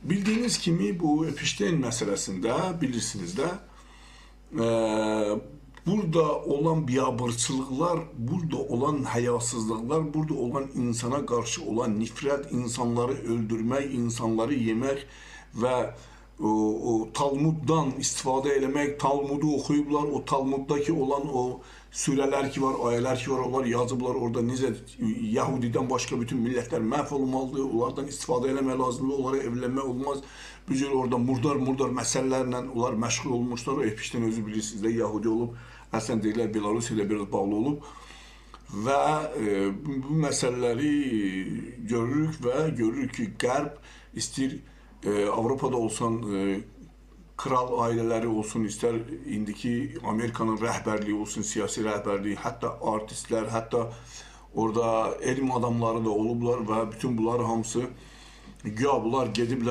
Bildiğiniz kimi bu Epstein meselesinde bilirsiniz de burada olan biabırçılıklar, burada olan hayasızlıklar, burada olan insana karşı olan nifret, insanları öldürmek, insanları yemek ve o Talmud'dan istifade eləmək, Talmud'u okuyublar, o Talmud'daki olan o süreler ki var, ayeler ki var, onlar yazıblar orada necə Yahudi'den başka bütün milletler məhv olmalıdır, onlardan istifade eləmək lazımdır, onlara evlənmək olmaz. Bu cür orada murdar məsələlərlə onlar məşğul olmuşlar. O Epstein özü bilirsiniz də Yahudi olub, əslən deyirlər Belarus ilə biraz bağlı olub. Və bu məsələləri görürük və görürük ki, Qərb istəyir Avrupa'da olsan kral aileleri olsun, ister indiki Amerika'nın rəhbərliyi olsun, siyasi rəhbərliyi, hatta artistler, hatta orada elm adamları da olublar və bütün bunlar hamısı güya bunlar gediblər